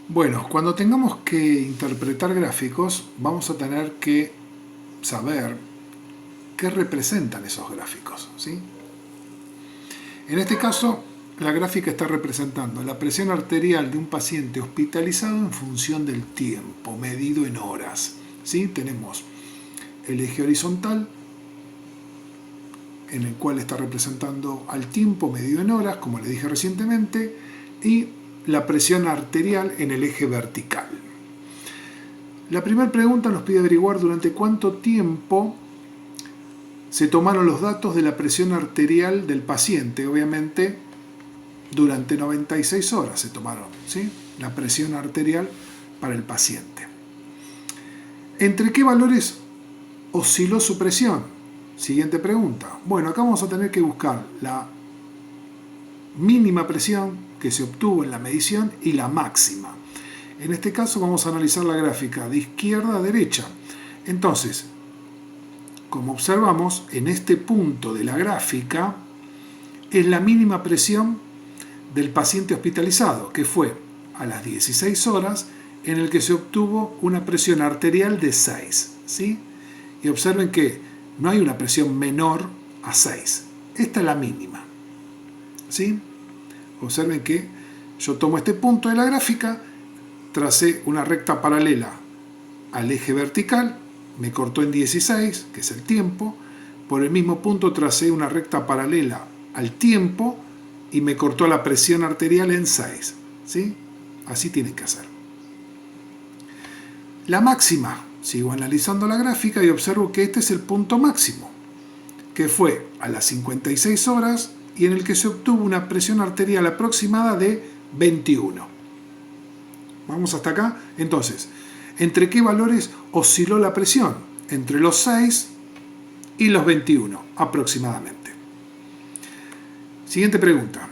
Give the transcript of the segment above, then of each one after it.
Bueno, cuando tengamos que interpretar gráficos, vamos a tener que saber qué representan esos gráficos, ¿sí? En este caso, la gráfica está representando la presión arterial de un paciente hospitalizado en función del tiempo, medido en horas, ¿sí? Tenemos el eje horizontal, en el cual está representando al tiempo medido en horas, como le dije recientemente, y la presión arterial en el eje vertical. La primera pregunta nos pide averiguar durante cuánto tiempo se tomaron los datos de la presión arterial del paciente. Obviamente, durante 96 horas se tomaron, ¿sí?, la presión arterial para el paciente. ¿Entre qué valores osciló su presión? Siguiente pregunta. Bueno, acá vamos a tener que buscar la mínima presión que se obtuvo en la medición y la máxima. En este caso vamos a analizar la gráfica de izquierda a derecha. Entonces, como observamos, en este punto de la gráfica es la mínima presión del paciente hospitalizado, que fue a las 16 horas, en el que se obtuvo una presión arterial de 6, ¿sí? Y observen que no hay una presión menor a 6. Esta es la mínima, ¿sí? Observen que yo tomo este punto de la gráfica, tracé una recta paralela al eje vertical, me cortó en 16, que es el tiempo. Por el mismo punto tracé una recta paralela al tiempo y me cortó la presión arterial en 6, ¿sí? Así tienen que hacer. La máxima, sigo analizando la gráfica y observo que este es el punto máximo, que fue a las 56 horas y en el que se obtuvo una presión arterial aproximada de 21. Vamos hasta acá. Entonces, ¿entre qué valores osciló la presión? Entre los 6 y los 21 aproximadamente. Siguiente pregunta.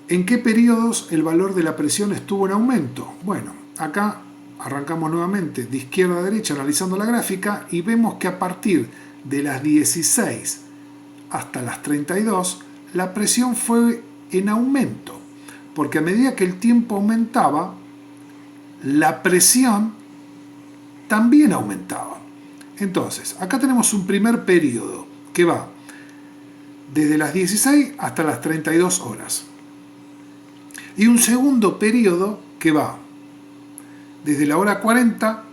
¿En qué periodos el valor de la presión estuvo en aumento? Bueno, acá arrancamos nuevamente de izquierda a derecha analizando la gráfica y vemos que a partir de las 16 hasta las 32 la presión fue en aumento, porque a medida que el tiempo aumentaba, la presión también aumentaba. Entonces, acá tenemos un primer periodo que va desde las 16 hasta las 32 horas. Y un segundo periodo que va desde la hora 40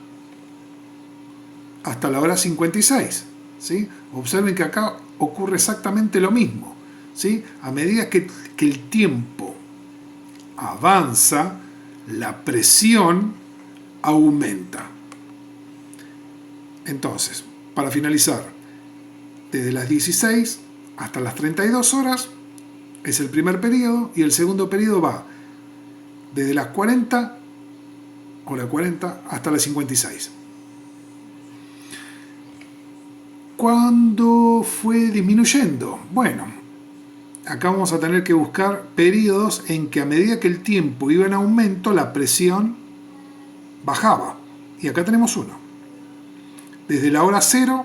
hasta la hora 56. ¿Sí? Observen que acá ocurre exactamente lo mismo, ¿sí? A medida que el tiempo avanza, la presión aumenta. Entonces, para finalizar, desde las 16 hasta las 32 horas es el primer periodo y el segundo periodo va desde las 40, hora 40, hasta las 56. ¿Cuándo fue disminuyendo? Bueno, acá vamos a tener que buscar periodos en que a medida que el tiempo iba en aumento, la presión bajaba. Y acá tenemos uno. Desde la hora 0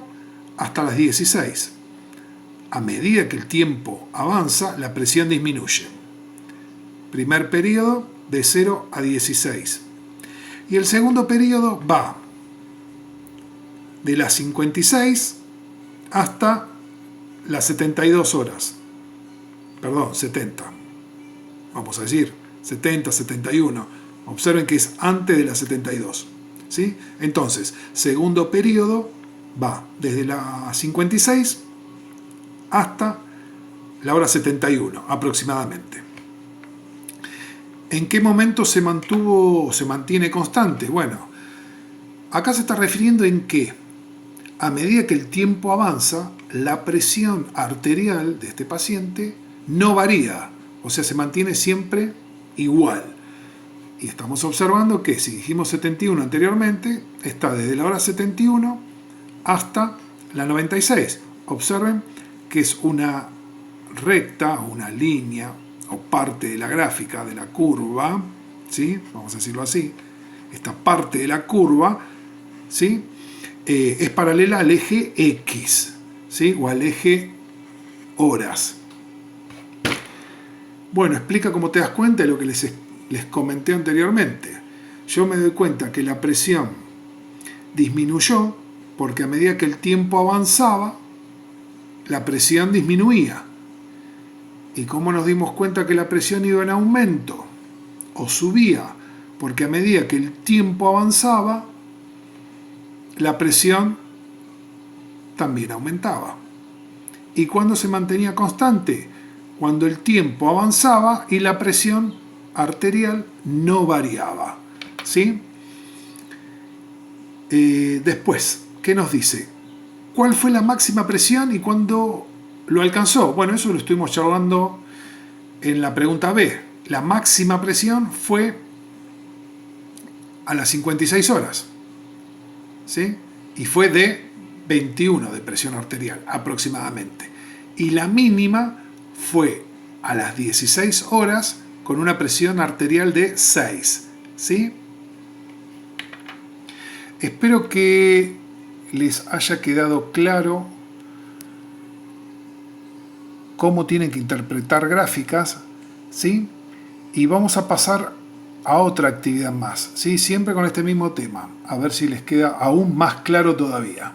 hasta las 16. A medida que el tiempo avanza, la presión disminuye. Primer periodo de 0 a 16. Y el segundo periodo va de las 56 hasta las 72 horas. Perdón, 70. Vamos a decir 70, 71. Observen que es antes de las 72. ¿Sí? Entonces, segundo periodo va desde las 56 hasta la hora 71 aproximadamente. ¿En qué momento se mantiene constante? Bueno, acá se está refiriendo en que a medida que el tiempo avanza, la presión arterial de este paciente no varía, o sea, se mantiene siempre igual. Y estamos observando que, si dijimos 71 anteriormente, está desde la hora 71 hasta la 96. Observen que es una recta, una línea o parte de la gráfica de la curva, ¿sí? Vamos a decirlo así. Esta parte de la curva, ¿sí?, es paralela al eje X, ¿sí?, o al eje horas. Bueno, explica, como te das cuenta, de lo que les les comenté anteriormente. Yo me doy cuenta que la presión disminuyó porque a medida que el tiempo avanzaba, la presión disminuía. ¿Y cómo nos dimos cuenta que la presión iba en aumento o subía? Porque a medida que el tiempo avanzaba, la presión también aumentaba. ¿Y cuándo se mantenía constante? Cuando el tiempo avanzaba y la presión arterial no variaba. ¿Sí? Después, ¿qué nos dice? ¿Cuál fue la máxima presión y cuándo lo alcanzó? Bueno, eso lo estuvimos charlando en la pregunta B. La máxima presión fue a las 56 horas. ¿Sí? Y fue de 21 de presión arterial aproximadamente. Y la mínima fue a las 16 horas con una presión arterial de 6. ¿Sí? Espero que les haya quedado claro cómo tienen que interpretar gráficas, ¿sí? Y vamos a pasar a otra actividad más, ¿sí? Siempre con este mismo tema, a ver si les queda aún más claro todavía.